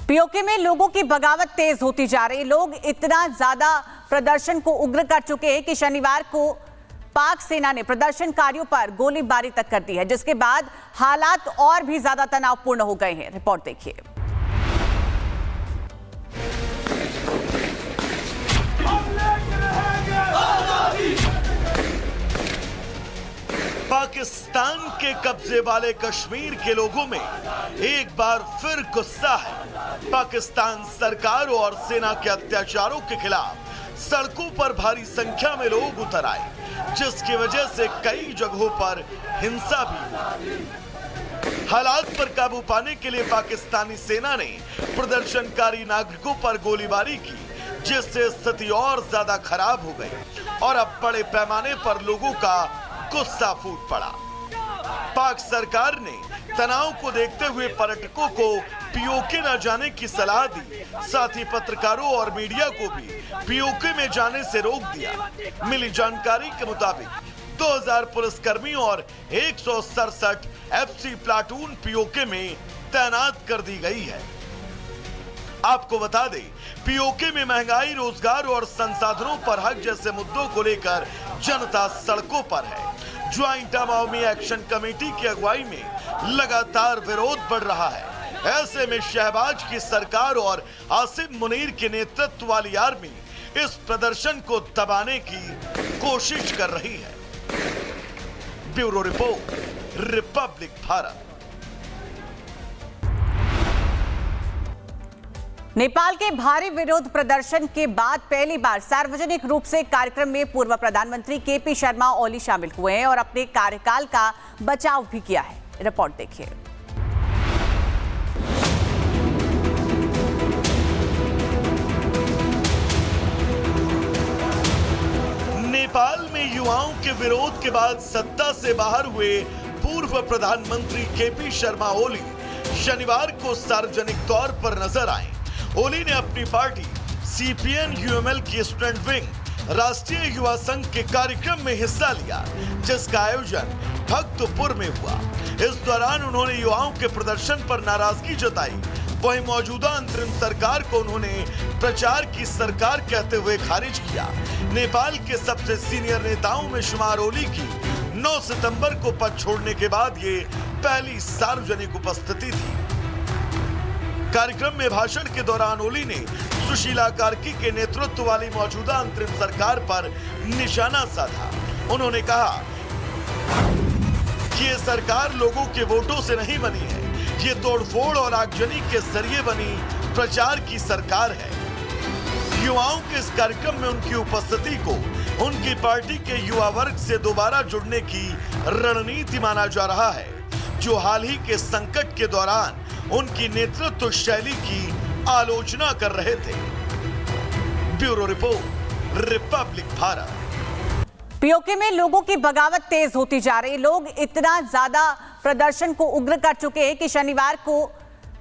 PoK में लोगों की बगावत तेज होती जा रही। लोग इतना ज्यादा प्रदर्शन को उग्र कर चुके हैं कि शनिवार को पाक सेना ने प्रदर्शनकारियों पर गोलीबारी तक कर दी है, जिसके बाद हालात और भी ज्यादा तनावपूर्ण हो गए हैं। रिपोर्ट देखिए। पाकिस्तान के कब्जे वाले कश्मीर के लोगों में एक बार फिर गुस्सा है। पाकिस्तान सरकार और सेना के अत्याचारों के खिलाफ सड़कों पर भारी संख्या में लोग उतर आए, जिसकी वजह से कई जगहों पर हिंसा भी हुई। हालात पर काबू पाने के लिए पाकिस्तानी सेना ने प्रदर्शनकारी नागरिकों पर गोलीबारी की, जिससे स्थिति और ज्यादा खराब हो गई और अब बड़े पैमाने पर लोगों का गुस्सा फूट पड़ा। पाक सरकार ने तनाव को देखते हुए पर्यटकों को पीओके न जाने की सलाह दी, साथ ही पत्रकारों और मीडिया को भी पीओके में जाने से रोक दिया। मिली जानकारी के मुताबिक 2000 पुलिसकर्मी और 167 एफसी प्लाटून पीओके में तैनात कर दी गई है। आपको बता दें, पीओके में महंगाई, रोजगार और संसाधनों पर हक जैसे मुद्दों को लेकर जनता सड़कों पर है। ज्वाइंट अवामी एक्शन कमेटी की अगुवाई में लगातार विरोध बढ़ रहा है। ऐसे में शहबाज की सरकार और आसिम मुनीर के नेतृत्व वाली आर्मी इस प्रदर्शन को दबाने की कोशिश कर रही है। Bureau report, Republic Bharat. Nepal के भारी विरोध प्रदर्शन के बाद पहली बार सार्वजनिक रूप से कार्यक्रम में पूर्व प्रधानमंत्री केपी शर्मा ओली शामिल हुए हैं और अपने कार्यकाल का बचाव भी किया है। रिपोर्ट देखिए। नेपाल में युवाओं के विरोध के बाद सत्ता से बाहर हुए पूर्व प्रधानमंत्री केपी शर्मा ओली शनिवार को सार्वजनिक तौर पर नजर आए। ओली ने अपनी पार्टी सीपीएन यूएमएल की स्टूडेंट विंग राष्ट्रीय युवा संघ के कार्यक्रम में हिस्सा लिया, जिसका आयोजन भक्तपुर में हुआ। इस दौरान उन्होंने युवाओं के प्रदर्शन पर नाराजगी जताई। वहीं मौजूदा अंतरिम सरकार को उन्होंने प्रचार की सरकार कहते हुए खारिज किया। नेपाल के सबसे सीनियर नेताओं में शुमार ओली की 9 सितंबर को पद छोड़ने के बाद ये पहली सार्वजनिक उपस्थिति थी। कार्यक्रम में भाषण के दौरान ओली ने सुशीला कार्की के नेतृत्व वाली मौजूदा अंतरिम सरकार पर निशाना साधा। उन्होंने कहा कि ये सरकार लोगों के वोटों से नहीं बनी है, ये तोड़फोड़ और आगजनी के जरिए बनी प्रचार की सरकार है। युवाओं के इस कार्यक्रम में उनकी उपस्थिति को उनकी पार्टी के युवा वर्ग से दोबारा जुड़ने की रणनीति माना जा रहा है, जो हाल ही के संकट के दौरान उनकी नेतृत्व शैली की आलोचना कर रहे थे। Bureau report, Republic Bharat. PoK में लोगों की बगावत तेज होती जा रही। लोग इतना ज्यादा प्रदर्शन को उग्र कर चुके हैं कि शनिवार को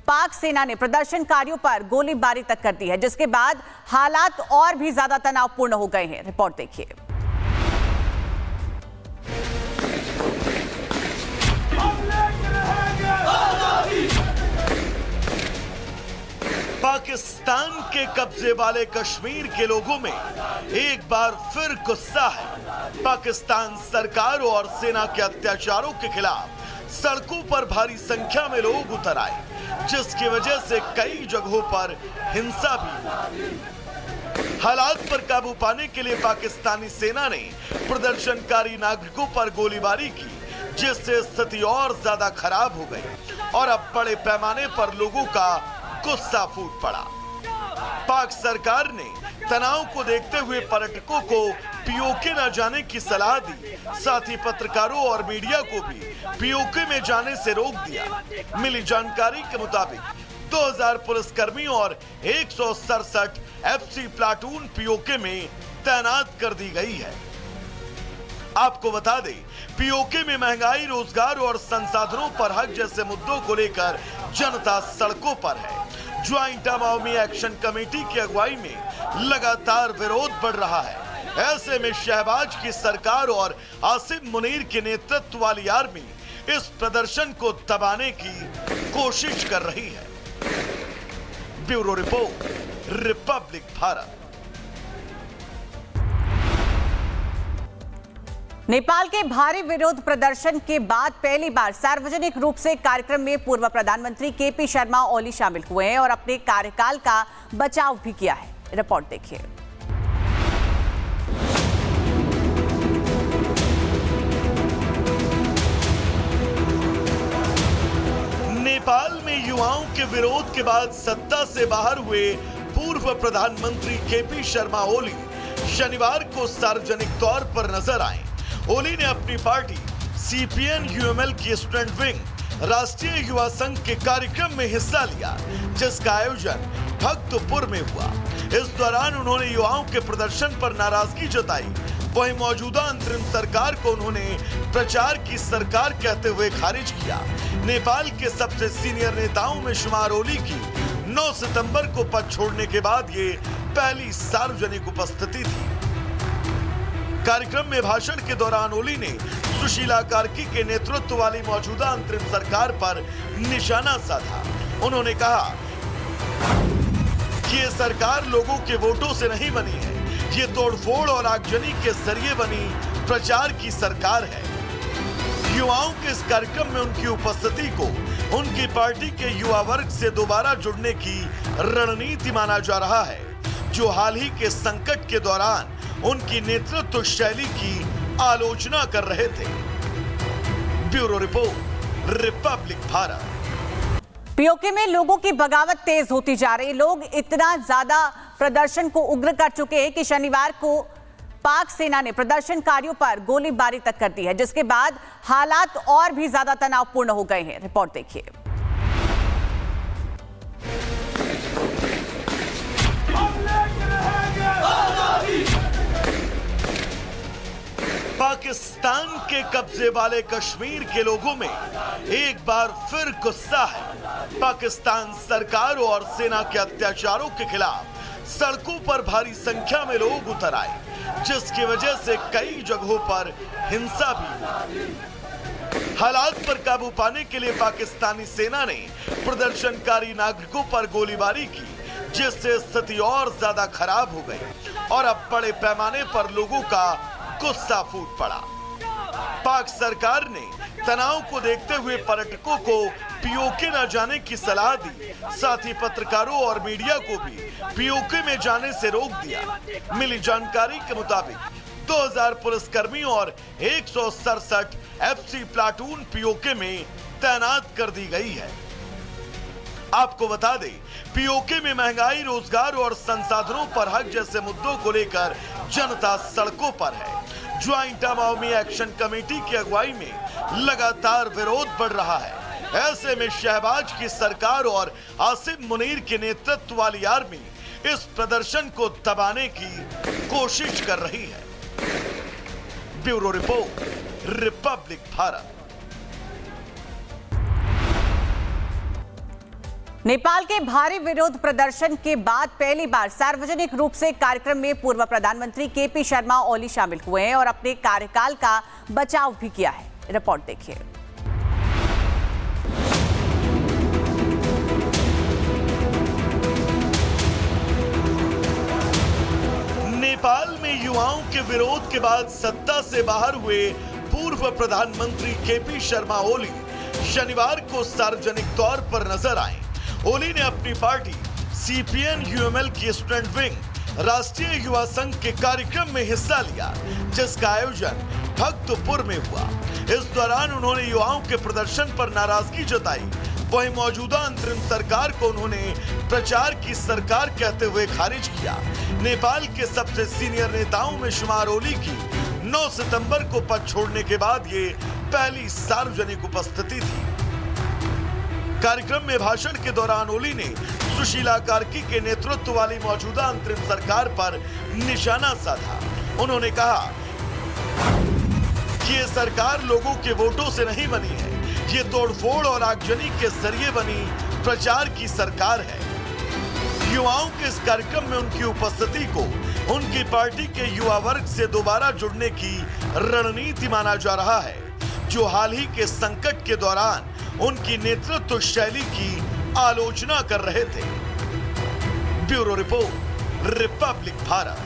पाक सेना ने प्रदर्शनकारियों पर गोलीबारी तक कर दी है, जिसके बाद हालात और भी ज्यादा तनावपूर्ण हो गए हैं। रिपोर्ट देखिए। पाकिस्तान के कब्जे वाले कश्मीर के लोगों में एक बार फिर गुस्सा है। पाकिस्तान सरकार और सेना के अत्याचारों के खिलाफ सड़कों पर भारी संख्या में लोग उतर आए, जिसकी वजह से कई जगहों पर हिंसा भी हुई। हालात पर काबू पाने के लिए पाकिस्तानी सेना ने प्रदर्शनकारी नागरिकों पर गोलीबारी की, जिससे स्थिति और ज्यादा खराब हो गई और अब बड़े पैमाने पर लोगों का गुस्सा फूट पड़ा। पाक सरकार ने तनाव को देखते हुए पर्यटकों को पीओके न जाने की सलाह दी, साथ ही पत्रकारों और मीडिया को भी पीओके में जाने से रोक दिया। मिली जानकारी के मुताबिक 2000 पुलिसकर्मी और 167 एफसी प्लाटून पीओके में तैनात कर दी गई है। आपको बता दें, पीओके में महंगाई, रोजगार और संसाधनों पर हक जैसे मुद्दों को लेकर जनता सड़कों पर है। ज्वाइंट अवामी एक्शन कमेटी की अगुवाई में लगातार विरोध बढ़ रहा है। ऐसे में शहबाज की सरकार और आसिम मुनीर के नेतृत्व वाली आर्मी इस प्रदर्शन को दबाने की कोशिश कर रही है। Bureau report, Republic Bharat. Nepal के भारी विरोध प्रदर्शन के बाद पहली बार सार्वजनिक रूप से कार्यक्रम में पूर्व प्रधानमंत्री केपी शर्मा ओली शामिल हुए हैं और अपने कार्यकाल का बचाव भी किया है। रिपोर्ट देखिए। नेपाल में युवाओं के विरोध के बाद सत्ता से बाहर हुए पूर्व प्रधानमंत्री केपी शर्मा ओली शनिवार को सार्वजनिक तौर पर नजर आए। ओली ने अपनी पार्टी सीपीएन यूएमएल की स्टूडेंट विंग राष्ट्रीय युवा संघ के कार्यक्रम में हिस्सा लिया, जिसका आयोजन भक्तपुर में हुआ। इस दौरान उन्होंने युवाओं के प्रदर्शन पर नाराजगी जताई। वहीं मौजूदा अंतरिम सरकार को उन्होंने प्रचार की सरकार कहते हुए खारिज किया। नेपाल के सबसे सीनियर नेताओं में शुमार ओली की 9 सितंबर को पद छोड़ने के बाद ये पहली सार्वजनिक उपस्थिति थी। कार्यक्रम में भाषण के दौरान ओली ने सुशीला कार्की के नेतृत्व वाली मौजूदा अंतरिम सरकार पर निशाना साधा। उन्होंने कहा कि ये सरकार लोगों के वोटों से नहीं बनी है, ये तोड़फोड़ और आगजनी के जरिए बनी प्रचार की सरकार है। युवाओं के इस कार्यक्रम में उनकी उपस्थिति को उनकी पार्टी के युवा वर्ग से दोबारा जुड़ने की रणनीति माना जा रहा है, जो हाल ही के संकट के दौरान उनकी नेतृत्व शैली की आलोचना कर रहे थे। Bureau report, Republic Bharat. PoK में लोगों की बगावत तेज होती जा रही। लोग इतना ज्यादा प्रदर्शन को उग्र कर चुके हैं कि शनिवार को पाक सेना ने प्रदर्शनकारियों पर गोलीबारी तक कर दी है, जिसके बाद हालात और भी ज्यादा तनावपूर्ण हो गए हैं। रिपोर्ट देखिए। पाकिस्तान के कब्जे वाले कश्मीर के लोगों में एक बार फिर गुस्सा है। पाकिस्तान सरकार और सेना के अत्याचारों के खिलाफ सड़कों पर भारी संख्या में लोग उतर आए, जिसकी वजह से कई जगहों पर हिंसा भी हुई। हालात पर काबू पाने के लिए पाकिस्तानी सेना ने प्रदर्शनकारी नागरिकों पर गोलीबारी की, जिससे स्थिति और ज्यादा खराब हो गई और अब बड़े पैमाने पर लोगों का गुस्सा फूट पड़ा। पाक सरकार ने तनाव को देखते हुए पर्यटकों को पीओके न जाने की सलाह दी, साथ ही पत्रकारों और मीडिया को भी पीओके में जाने से रोक दिया। मिली जानकारी के मुताबिक 2000 पुलिसकर्मी और 167 एफसी प्लाटून पीओके में तैनात कर दी गई है। आपको बता दें, पीओके में महंगाई, रोजगार और संसाधनों पर हक जैसे मुद्दों को लेकर जनता सड़कों पर है। ज्वाइंट अवामी एक्शन कमेटी की अगुवाई में लगातार विरोध बढ़ रहा है। ऐसे में शहबाज की सरकार और आसिम मुनीर के नेतृत्व वाली आर्मी इस प्रदर्शन को दबाने की कोशिश कर रही है। Bureau report, Republic Bharat. Nepal के भारी विरोध प्रदर्शन के बाद पहली बार सार्वजनिक रूप से कार्यक्रम में पूर्व प्रधानमंत्री केपी शर्मा ओली शामिल हुए हैं और अपने कार्यकाल का बचाव भी किया है। रिपोर्ट देखिए। नेपाल में युवाओं के विरोध के बाद सत्ता से बाहर हुए पूर्व प्रधानमंत्री केपी शर्मा ओली शनिवार को सार्वजनिक तौर पर नजर आए। ओली ने अपनी पार्टी सीपीएन यूएमएल की स्टूडेंट विंग राष्ट्रीय युवा संघ के कार्यक्रम में हिस्सा लिया, जिसका आयोजन भक्तपुर में हुआ। इस दौरान उन्होंने युवाओं के प्रदर्शन पर नाराजगी जताई। वहीं मौजूदा अंतरिम सरकार को उन्होंने प्रचार की सरकार कहते हुए खारिज किया। नेपाल के सबसे सीनियर नेताओं में शुमार ओली की 9 सितंबर को पद छोड़ने के बाद ये पहली सार्वजनिक उपस्थिति थी। कार्यक्रम में भाषण के दौरान ओली ने सुशीला कार्की के नेतृत्व वाली मौजूदा अंतरिम सरकार पर निशाना साधा। उन्होंने कहा कि ये सरकार लोगों के वोटों से नहीं बनी है, ये तोड़फोड़ और आगजनी के जरिए बनी प्रचार की सरकार है। युवाओं के इस कार्यक्रम में उनकी उपस्थिति को उनकी पार्टी के युवा वर्ग से दोबारा जुड़ने की रणनीति माना जा रहा है, जो हाल ही के संकट के दौरान उनकी नेतृत्व शैली की आलोचना कर रहे थे। Bureau report, Republic Bharat.